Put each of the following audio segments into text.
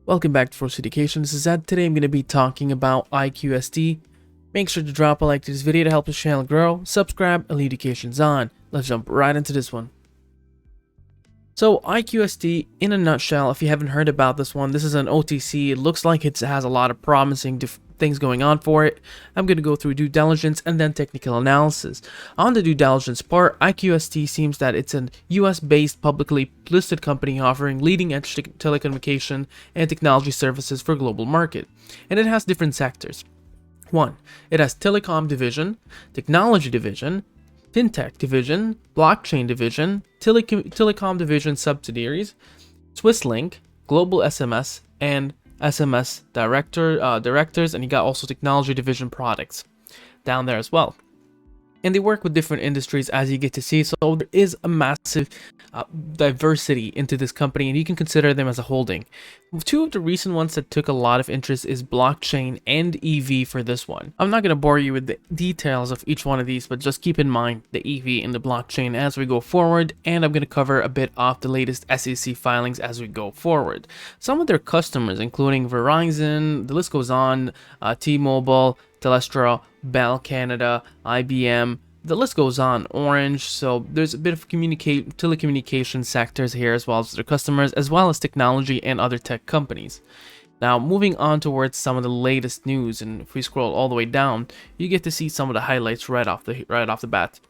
Welcome back to Ferocious Education. This is Ed. Today I'm going to be talking about iQST. Make sure to drop a like to this video to help this channel grow. Subscribe and leave notifications on. Let's jump right into this one. So iQST, in a nutshell, if you haven't heard about this one, this is an OTC. It looks like it has a lot of promising things going on for it. I'm going to go through due diligence and then technical analysis. On the due diligence part, iQST seems that it's an US-based publicly listed company offering leading-edge telecommunication and technology services for global market. And it has different sectors. 1. It has telecom division, technology division, fintech division, blockchain division, telecom division subsidiaries, Swisslink, global SMS, and SMS directors, and you got also technology division products down there as well. And they work with different industries, as you get to see, so there is a massive diversity into this company, and you can consider them as a holding. Two of the recent ones that took a lot of interest is blockchain and EV for this one. I'm not going to bore you with the details of each one of these, but just keep in mind the EV and the blockchain as we go forward, and I'm going to cover a bit of the latest SEC filings as we go forward. Some of their customers, including Verizon, the list goes on, T-Mobile, Telestra, Bell Canada, IBM, the list goes on, Orange. So there's a bit of telecommunication sectors here, as well as their customers, as well as technology and other tech companies. Now, moving on towards some of the latest news, and if we scroll all the way down, you get to see some of the highlights right off the bat.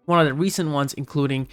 One of the recent ones, including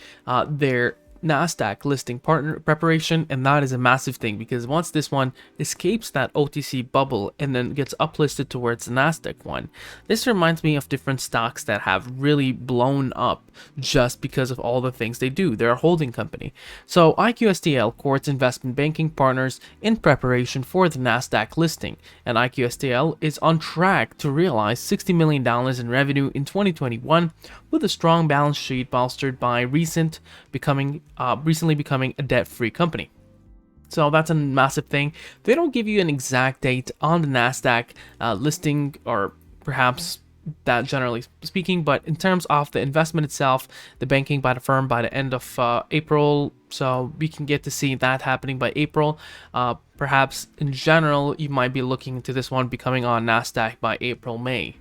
their NASDAQ listing partner preparation, and that is a massive thing because once this one escapes that OTC bubble and then gets uplisted towards the NASDAQ one, this reminds me of different stocks that have really blown up just because of all the things they do. They're a holding company. So iQSTEL courts investment banking partners in preparation for the NASDAQ listing, and iQSTEL is on track to realize $60 million in revenue in 2021 with a strong balance sheet bolstered by recently becoming a debt-free company. So that's a massive thing. They don't give you an exact date on the NASDAQ listing, or perhaps that generally speaking, but in terms of the investment itself, the banking by the firm by the end of April, so we can get to see that happening by April. Perhaps in general, you might be looking into this one becoming on NASDAQ by April, May.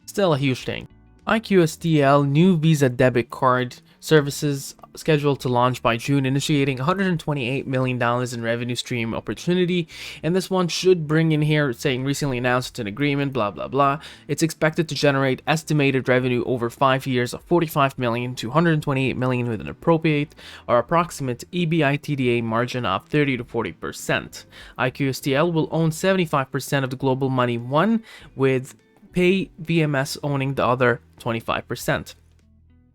Still a huge thing. iQSTEL new Visa debit card services scheduled to launch by June, initiating $128 million in revenue stream opportunity, and this one should bring in here saying recently announced an agreement, blah blah blah. It's expected to generate estimated revenue over 5 years of $45 million to $128 million with an appropriate or approximate EBITDA margin of 30 to 40%. iQSTEL will own 75% of the global money one, with Pay VMS owning the other 25%.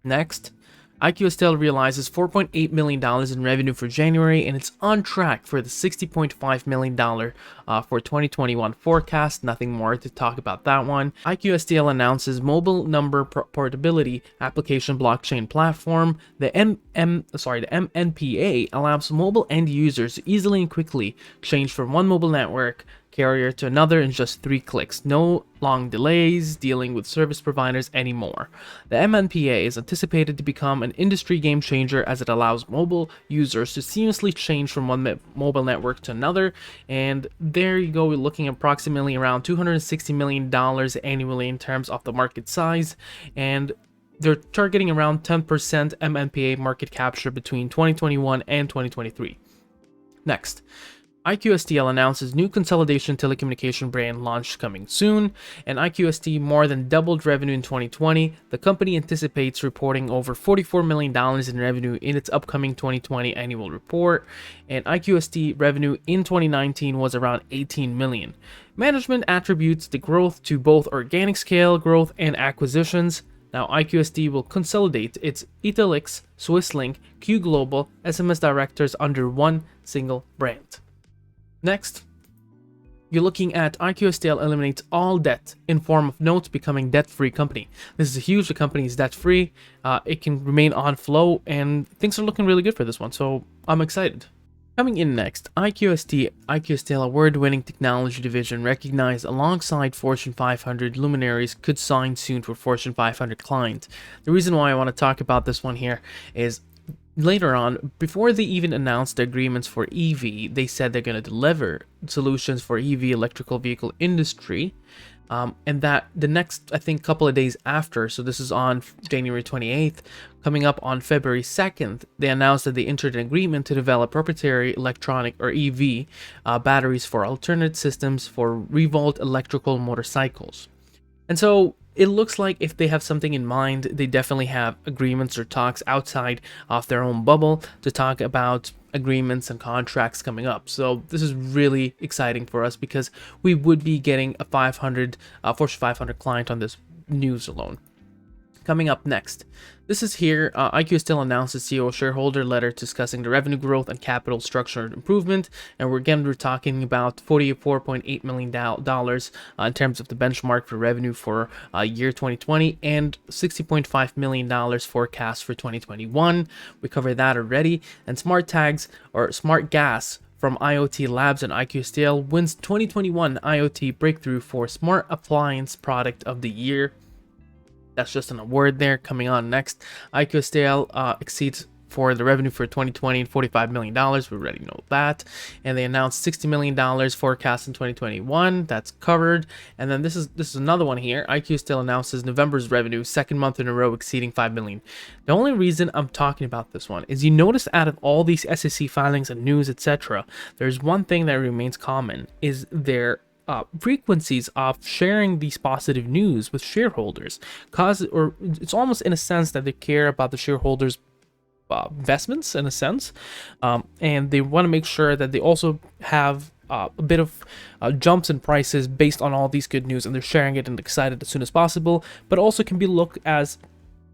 Next, iQSTEL realizes $4.8 million in revenue for January, and it's on track for the $60.5 million for 2021 forecast. Nothing more to talk about that one. iQSTEL announces mobile number portability application blockchain platform. The MNPA allows mobile end users to easily and quickly change from one mobile network carrier to another in just 3 clicks. No long delays dealing with service providers anymore. The MNPA is anticipated to become an industry game changer as it allows mobile users to seamlessly change from one mobile network to another. And there you go, we're looking at approximately around $260 million annually in terms of the market size, and they're targeting around 10% MNPA market capture between 2021 and 2023. Next, iQSTEL announces new consolidation telecommunication brand launch coming soon, and iQST more than doubled revenue in 2020. The company anticipates reporting over $44 million in revenue in its upcoming 2020 annual report, and iQST revenue in 2019 was around $18 million. Management attributes the growth to both organic scale growth and acquisitions. Now, iQST will consolidate its Etelix, Swisslink, Q Global, SMS directors under one single brand. Next, you're looking at iQSTEL eliminates all debt in form of notes, becoming debt-free company. This is huge. The company is debt-free. It can remain on flow, and things are looking really good for this one, so I'm excited. Coming in next, iQSTEL award-winning technology division recognized alongside Fortune 500 luminaries could sign soon for Fortune 500 clients. The reason why I want to talk about this one here is later on, before they even announced the agreements for EV, they said they're going to deliver solutions for EV electrical vehicle industry. And that the next, I think, couple of days after, so this is on January 28th, coming up on February 2nd, they announced that they entered an agreement to develop proprietary electronic or EV batteries for Alternet Systems for revolt electrical motorcycles. And so it looks like if they have something in mind, they definitely have agreements or talks outside of their own bubble to talk about agreements and contracts coming up. So this is really exciting for us because we would be getting a Fortune 500 client on this news alone. Coming up next, this is here, iQSTEL announced a CEO shareholder letter discussing the revenue growth and capital structure improvement, and we're talking about $44.8 million in terms of the benchmark for revenue for year 2020 and $60.5 million forecast for 2021. We covered that already. And smart tags or smart gas from IoT Labs and iQSTEL wins 2021 IoT breakthrough for smart appliance product of the year. That's just an award there. Coming on next, iQSTEL exceeds for the revenue for 2020 $45 million. We already know that. And they announced $60 million forecast in 2021. That's covered. And then this is another one here. iQSTEL announces November's revenue, second month in a row exceeding $5 million. The only reason I'm talking about this one is you notice out of all these SEC filings and news, etc., there's one thing that remains common is their frequencies of sharing these positive news with shareholders. Or it's almost in a sense that they care about the shareholders' investments in a sense, and they want to make sure that they also have a bit of jumps in prices based on all these good news, and they're sharing it and excited as soon as possible, but also can be looked as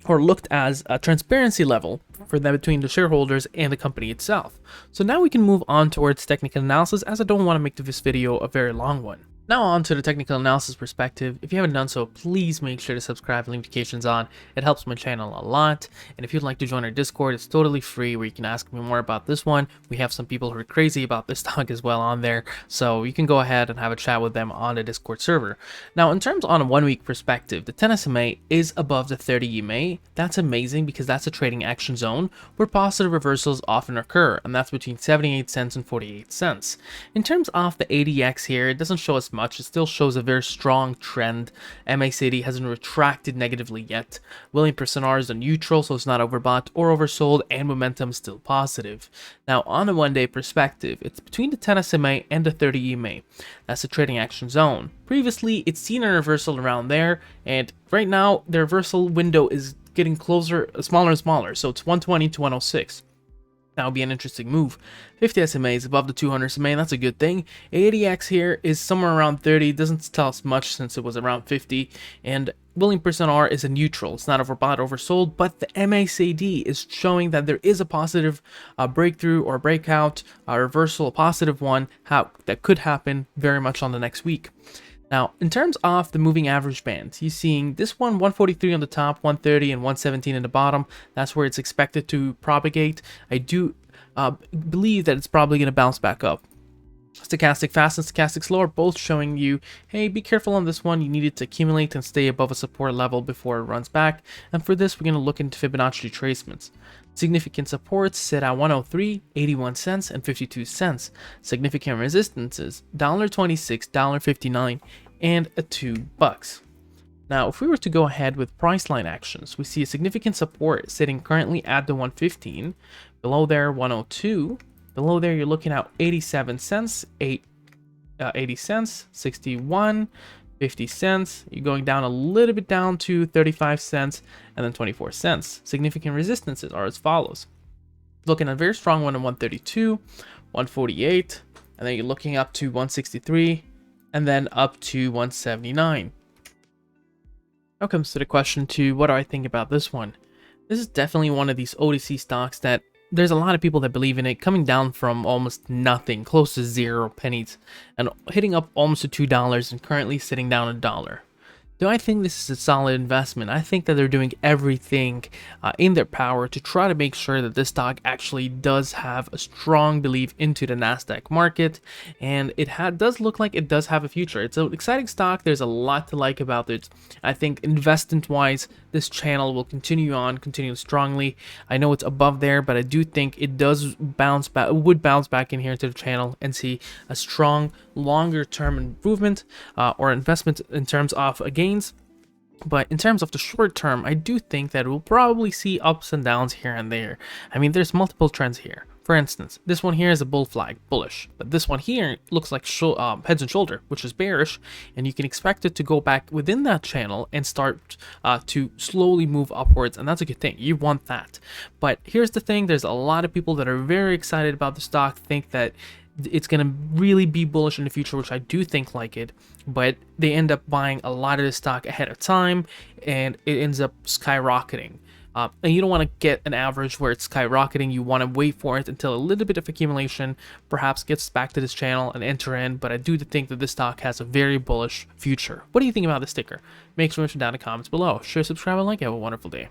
a transparency level for them between the shareholders and the company itself. So now we can move on towards technical analysis, as I don't want to make this video a very long one. Now on to the technical analysis perspective. If you haven't done so, please make sure to subscribe and leave notifications on. It helps my channel a lot. And if you'd like to join our Discord, it's totally free, where you can ask me more about this one. We have some people who are crazy about this stock as well on there, so you can go ahead and have a chat with them on the Discord server. Now, in terms on a 1 week perspective, the 10 SMA is above the 30 EMA. That's amazing because that's a trading action zone where positive reversals often occur, and that's between 78 cents and 48 cents. In terms of the ADX here, it doesn't show us much. It still shows a very strong trend. MACD hasn't retracted negatively yet. William % is a neutral, so it's not overbought or oversold, and momentum is still positive. Now, on a 1 day perspective, it's between the 10 SMA and the 30 EMA. That's the trading action zone. Previously, it's seen a reversal around there, and right now, the reversal window is getting closer, smaller and smaller, so it's 120 to 106. That would be an interesting move. 50 SMA is above the 200 SMA, and that's a good thing. ADX here is somewhere around 30, doesn't tell us much since it was around 50, and Willing % is a neutral. It's not overbought, oversold, but the MACD is showing that there is a positive breakthrough or breakout, a reversal, a positive one, that could happen very much on the next week. Now, in terms of the moving average band, you're seeing this one 143 on the top, 130 and 117 in the bottom. That's where it's expected to propagate. I do believe that it's probably going to bounce back up. Stochastic fast and stochastic slow are both showing you, hey, be careful on this one. You need it to accumulate and stay above a support level before it runs back. And for this, we're going to look into Fibonacci retracements. Significant supports sit at 103, 81 cents, and 52 cents. Significant resistances, $1.26, $1.59, and $2. Now, if we were to go ahead with price line actions, we see a significant support sitting currently at the 115. Below there, 102. Below there, you're looking at 87 cents, 80 cents, 61, 50 cents. You're going down a little bit down to 35 cents and then 24 cents. Significant resistances are as follows. Looking at a very strong one at 132, 148, and then you're looking up to 163 and then up to 179. Now comes to the question to what do I think about this one? This is definitely one of these OTC stocks that there's a lot of people that believe in it, coming down from almost nothing, close to 0 pennies, and hitting up almost to $2 and currently sitting down $1. Do I think this is a solid investment? I think that they're doing everything in their power to try to make sure that this stock actually does have a strong belief into the Nasdaq market, and it does look like it does have a future. It's an exciting stock. There's a lot to like about it. I think investment-wise, this channel will continue strongly. I know it's above there, but I do think it does bounce back. It would bounce back in here into the channel and see a strong, longer-term improvement or investment in terms of gains. But in terms of the short term, I do think that we'll probably see ups and downs here and there. I mean, there's multiple trends here. For instance, this one here is a bull flag, bullish, but this one here looks like heads and shoulder, which is bearish, and you can expect it to go back within that channel and start to slowly move upwards, and that's a good thing. You want that. But here's the thing, there's a lot of people that are very excited about the stock, think that it's going to really be bullish in the future, which I do think like it, but they end up buying a lot of the stock ahead of time, and it ends up skyrocketing. And you don't want to get an average where it's skyrocketing. You want to wait for it until a little bit of accumulation perhaps gets back to this channel and enter in. But I do think that this stock has a very bullish future. What do you think about this ticker? Make sure to mention down in the comments below. Share, subscribe, and like. Have a wonderful day.